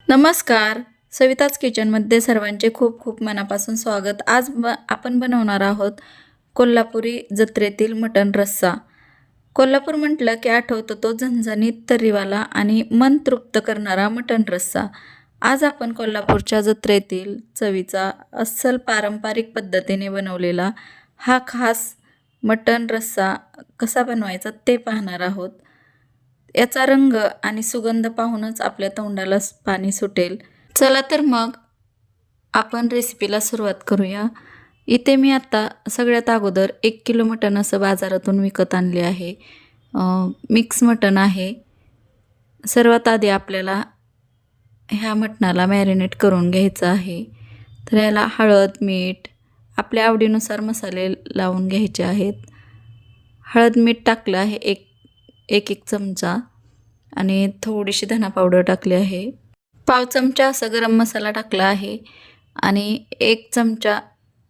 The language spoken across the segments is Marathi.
नमस्कार. सविताच किचनमध्ये सर्वांचे खूप खूप मनापासून स्वागत. आज आपण बनवणार आहोत कोल्हापुरी जत्रेतील मटण रस्सा. कोल्हापूर म्हटलं की आठवतो तो झणझणीत तर्रीवाला आणि मन तृप्त करणारा मटण रस्सा. आज आपण कोल्हापूरच्या जत्रेतील चवीचा अस्सल पारंपरिक पद्धतीने बनवलेला हा खास मटण रस्सा कसा बनवायचा ते पाहणार आहोत. याचा रंग आणि सुगंध पाहूनच आपल्या तोंडाला पाणी सुटेल. चला तर मग आपण रेसिपीला सुरुवात करूया. इथे मी आता सगळ्यात अगोदर 1 किलो मटण असं बाजारातून विकत आणले आहे. मिक्स मटण आहे. सर्वात आधी आपल्याला ह्या मटणाला मॅरिनेट करून घ्यायचं आहे. तर याला हळद, मीठ, आपल्या आवडीनुसार मसाले लावून घ्यायचे आहेत. हळद, मीठ टाकलं आहे एक चमचा आणि थोडीशी धना पावडर टाकली आहे. पाव चमचा असा गरम मसाला टाकला आहे आणि 1 चमचा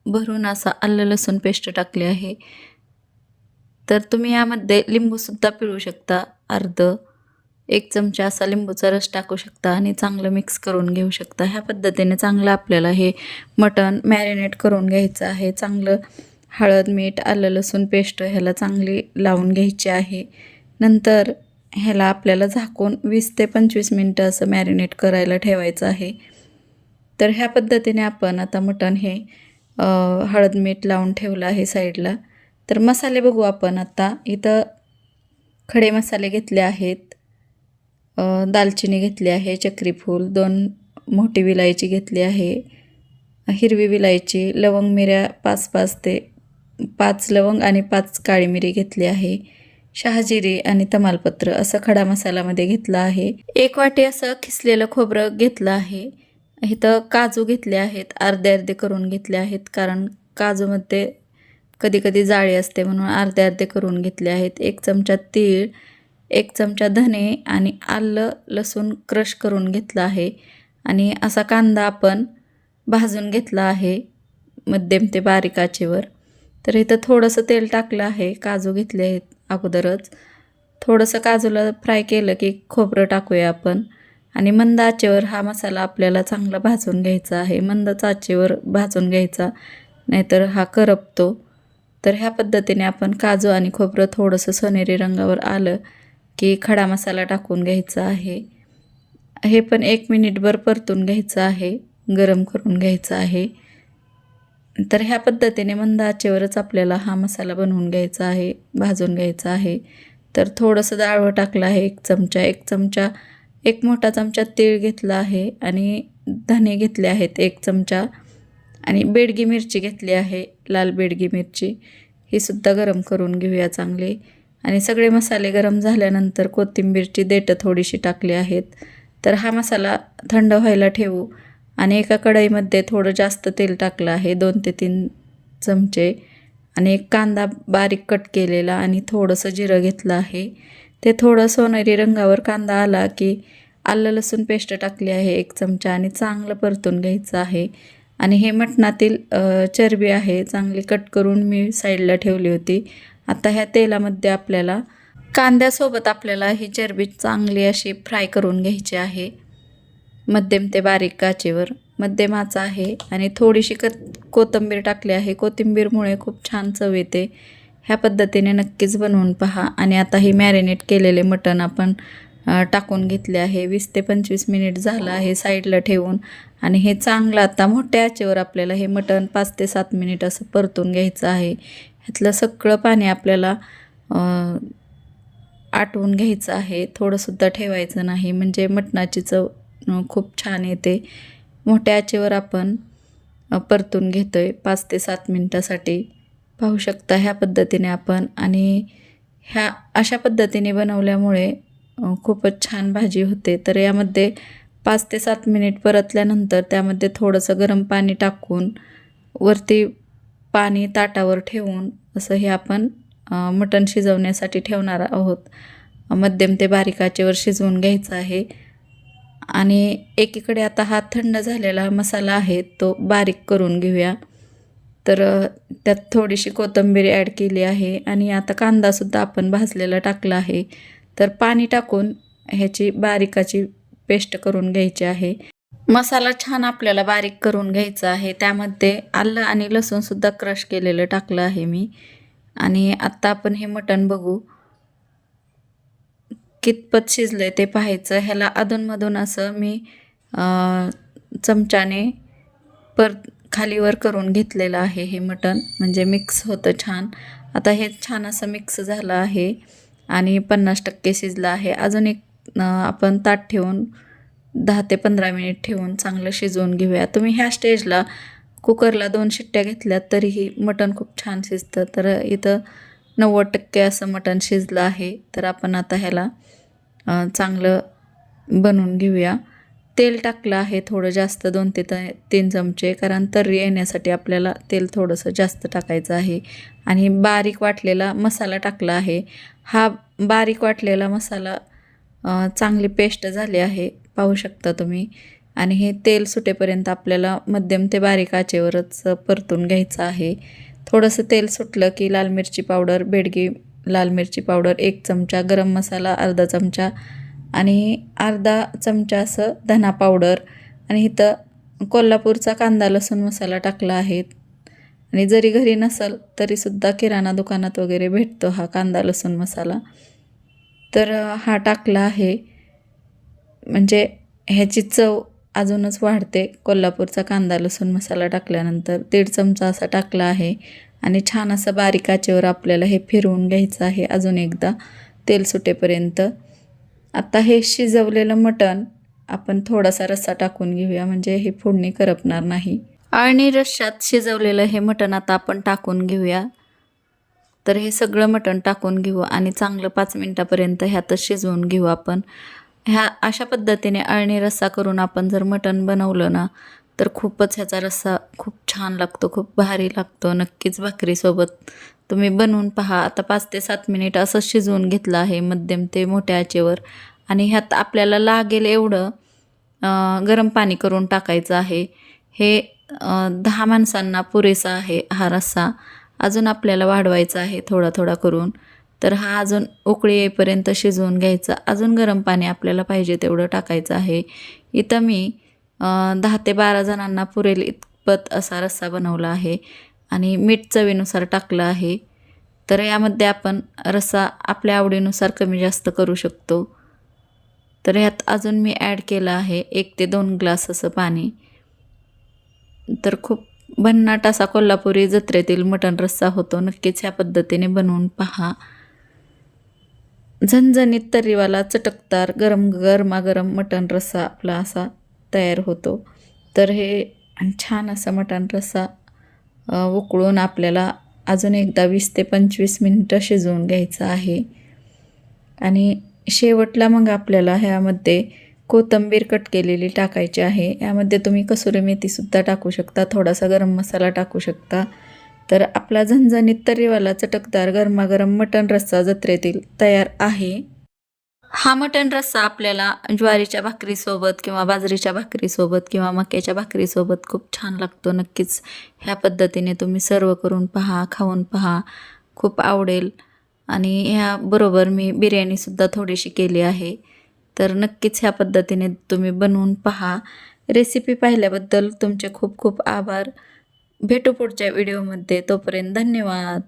भरून असा आलं लसूण पेस्ट टाकली आहे. तर तुम्ही यामध्ये लिंबूसुद्धा पिळू शकता. 1 चमचा असा लिंबूचा रस टाकू शकता आणि चांगलं मिक्स करून घेऊ शकता. ह्या पद्धतीने चांगलं आपल्याला हे मटण मॅरिनेट करून घ्यायचं आहे. चांगलं हळद, मीठ, आलं लसूण पेस्ट ह्याला चांगली लावून घ्यायची आहे. नंतर ह्याला आपल्याला झाकून 20 ते 25 मिनटं असं मॅरिनेट करायला ठेवायचं आहे. तर ह्या पद्धतीने आपण आता मटण हे हळद, मीठ लावून ठेवलं आहे साईडला. तर मसाले बघू आपण आता. इथं खडे मसाले घेतले आहेत. दालचिनी घेतली आहे, चक्रीफूल, 2 मोठी विलायची घेतली आहे, हिरवी विलायची, लवंग मिऱ्या 5 ते 5 लवंग आणि 5 काळी मिरी घेतली आहे, शहाजिरी आणि तमालपत्र असं खडा मसाल्यामध्ये घेतला आहे. 1 वाटी असं खिसलेलं खोबरं घेतलं आहे. इथं काजू घेतले आहेत, अर्धे करून घेतले आहेत, कारण काजूमध्ये कधी जाळी असते म्हणून अर्धे करून घेतले आहेत. 1 चमचा तीळ, 1 चमचा धने आणि आलं लसूण क्रश करून घेतलं आहे. आणि असा कांदा आपण भाजून घेतला आहे मध्यम ते बारीक आचेवर. तर इथं थोडंसं तेल टाकलं आहे. काजू घेतले आहेत अगोदरच. थोडंसं काजूला फ्राय केलं की खोबरं टाकूया आपण आणि मंद आचेवर हा मसाला आपल्याला चांगला भाजून घ्यायचा आहे. मंदच आचेवर भाजून घ्यायचा, नाहीतर हा करपतो. तर ह्या पद्धतीने आपण काजू आणि खोबरं थोडंसं सोनेरी रंगावर आलं की खडा मसाला टाकून घ्यायचा आहे. हे पण 1 मिनिटभर परतून घ्यायचं आहे, गरम करून घ्यायचं आहे. तर ह्या पद्धतीने मंद आचेवरच आपल्याला हा मसाला बनवून घ्यायचा आहे, भाजून घ्यायचा आहे. तर थोडंसं डाळवं टाकलं आहे 1 चमचा, 1 मोठा चमचा तीळ घेतला आहे आणि धने घेतले आहेत 1 चमचा आणि बेडगी मिरची घेतली आहे, लाल बेडगी मिरची. ही सुद्धा गरम करून घेऊया चांगली. आणि सगळे मसाले गरम झाल्यानंतर कोथिंबीरची देठं थोडीशी टाकली आहेत. तर हा मसाला थंड व्हायला ठेवू आणि एका कढईमध्ये थोडं जास्त तेल टाकलं आहे, 2 ते 3 चमचे, आणि 1 कांदा बारीक कट केलेला आणि थोडंसं जिरं घेतलं आहे. ते थोडं सोनेरी रंगावर कांदा आला की आलं लसूण पेस्ट टाकली आहे 1 चमचा आणि चांगलं परतून घ्यायचं आहे. आणि हे मटणातील चरबी आहे चांगली कट करून मी साईडला ठेवली होती. आता ह्या तेलामध्ये आपल्याला कांद्यासोबत आपल्याला ही चरबी चांगली अशी फ्राय करून घ्यायची आहे. मध्यम ते बारीक आचेवर, मध्यम आचा आहे. आणि थोडीशी कोथिंबीर टाकली आहे. कोथिंबीरमुळे खूप छान चव येते. ह्या पद्धतीने नक्कीच बनवून पहा. आणि आता ही मॅरिनेट केलेले मटण आपण टाकून घेतले आहे. 20 ते 25 मिनिट झालं आहे साईडला ठेवून. आणि हे चांगलं आता मोठ्या आचेवर आपल्याला हे मटण 5 ते 7 मिनिट असं परतून घ्यायचं आहे. ह्यातलं सगळं पाणी आपल्याला आटवून घ्यायचं आहे. थोडंसुद्धा ठेवायचं नाही, म्हणजे मटणाची चव खूप छान येते. मोठ्या आचेवर आपण परतून घेतो आहे 5 ते 7 मिनटासाठी. पाहू शकता ह्या पद्धतीने आपण. आणि ह्या अशा पद्धतीने बनवल्यामुळे खूपच छान भाजी होते. तर यामध्ये 5 ते 7 मिनिट परतल्यानंतर त्यामध्ये थोडंसं गरम पाणी टाकून वरती पाणी ताटावर ठेवून असं हे आपण मटण शिजवण्यासाठी ठेवणार आहोत. मध्यम ते बारीक आचेवर शिजवून घ्यायचं आहे. आणि एकीकडे आता हा थंड झालेला मसाला आहे तो बारीक करून घेऊया. तर त्यात थोडीशी कोथिंबीर ॲड केली आहे आणि आता कांदासुद्धा आपण भाजलेला टाकला आहे. तर पाणी टाकून ह्याची बारीकाची पेस्ट करून घ्यायची आहे. मसाला छान आपल्याला बारीक करून घ्यायचा आहे. त्यामध्ये आलं आणि लसूणसुद्धा क्रश केलेलं टाकलं आहे मी. आणि आत्ता आपण हे मटण बघू कितपत शिजलं ते पाहायचं. ह्याला अधूनमधून असं मी चमच्याने खालीवर करून घेतलेलं आहे हे मटण, म्हणजे मिक्स होतं छान. आता हे छान असं मिक्स झालं आहे आणि 50% शिजलं आहे. अजून एक आपण ताट ठेवून 10 ते 15 मिनिट ठेवून चांगलं शिजवून घेऊया. तुम्ही ह्या स्टेजला कुकरला 2 शिट्ट्या घेतल्यात तरीही मटण खूप छान शिजतं. तर इथं 90% असं मटण शिजलं आहे. तर आपण आता ह्याला चांगलं बनवून घेऊया. तेल टाकलं आहे थोडं जास्त, 2 ते 3 चमचे, कारण तर्री येण्यासाठी आपल्याला तेल थोडंसं जास्त टाकायचं आहे. आणि बारीक वाटलेला मसाला टाकला आहे. हा बारीक वाटलेला मसाला चांगली पेस्ट झाली आहे, पाहू शकता तुम्ही. आणि हे तेल सुटेपर्यंत आपल्याला मध्यम ते बारीक आचेवरच परतून घ्यायचं आहे. थोडंसं तेल सुटलं की लाल मिरची पावडर, बेडगी लाल मिरची पावडर 1 चमचा, गरम मसाला अर्धा चमचा आणि अर्धा चमचा असं धना पावडर, आणि इथं कोल्हापूरचा कांदा लसूण मसाला टाकला आहे. आणि जरी घरी नसेल तरीसुद्धा किराणा दुकानात वगैरे भेटतो हा कांदा लसूण मसाला. तर हा टाकला आहे, म्हणजे ह्याची चव अजूनच वाढते. कोल्हापूरचा कांदा लसूण मसाला टाकल्यानंतर 1.5 चमचा असा टाकला आहे. आणि छान असं बारीक आचेवर आपल्याला हे फिरवून घ्यायचं आहे अजून एकदा तेल सुटेपर्यंत. आता हे शिजवलेलं मटण आपण थोडासा रस्सा टाकून घेऊया, म्हणजे हे फोडणी करपणार नाही. अळणी रश्श्यात शिजवलेलं हे मटण आता आपण टाकून घेऊया. तर हे सगळं मटण टाकून घेऊ आणि चांगलं 5 मिनटापर्यंत ह्यातच शिजवून घेऊ आपण. अशा पद्धतीने अळणी रस्सा करून आपण जर मटण बनवलं ना, तर खूपच ह्याचा रस्सा खूप छान लागतो, खूप भारी लागतो. नक्कीच भाकरीसोबत तुम्ही बनवून पहा. आता 5 ते 7 मिनिट असं शिजवून घेतलं आहे मध्यम ते मोठ्या आचेवर. आणि ह्यात आपल्याला लागेल एवढं गरम पाणी करून टाकायचं आहे. हे 10 माणसांना पुरेसा आहे हा रस्सा. अजून आपल्याला वाढवायचा आहे थोडा थोडा करून. तर हा अजून उकळी येईपर्यंत शिजवून घ्यायचा. अजून गरम पाणी आपल्याला पाहिजे तेवढं टाकायचं आहे. इथं मी 10 ते 12 जणांना पुरेल इतपत असा रस्सा बनवला आहे. आणि मीठ चवीनुसार टाकलं आहे. तर यामध्ये आपण रस्सा आपल्या आवडीनुसार कमी जास्त करू शकतो. तर ह्यात अजून मी ॲड केलं आहे 1 ते 2 ग्लास असं पाणी. तर खूप भन्नाट असा कोल्हापुरी जत्रेतील मटण रस्सा होतो. नक्कीच ह्या पद्धतीने बनवून पहा. झणझणीत तर्रीवाला चटकदार गरमागरम मटण रस्सा आपला असा तयार होतो. तर हे छान असा मटण रस्सा उकळून आपल्याला अजून एकदा 20 ते 25 मिनिटं शिजवून घ्यायचं आहे. आणि शेवटला मग आपल्याला ह्यामध्ये कोथिंबीर कट केलेली टाकायची आहे. यामध्ये तुम्ही कसुरी मेथीसुद्धा टाकू शकता, थोडासा गरम मसाला टाकू शकता. तर आपला झणझणीत तर्रीवाला चटकदार गरमागरम मटण रस्सा जत्रेतील तयार आहे. हा मटण रस्सा आपल्याला ज्वारीच्या भाकरीसोबत किंवा बाजरीच्या भाकरीसोबत किंवा मक्याच्या भाकरीसोबत खूप छान लागतो. नक्कीच ह्या पद्धतीने तुम्ही सर्व करून पहा, खाऊन पहा, खूप आवडेल. आणि ह्याबरोबर मी बिर्याणीसुद्धा थोडीशी केली आहे. तर नक्कीच ह्या पद्धतीने तुम्ही बनवून पहा. रेसिपी पाहिल्याबद्दल तुमचे खूप खूप आभार. भेटू पुढच्या व्हिडिओमध्ये. तोपर्यंत धन्यवाद.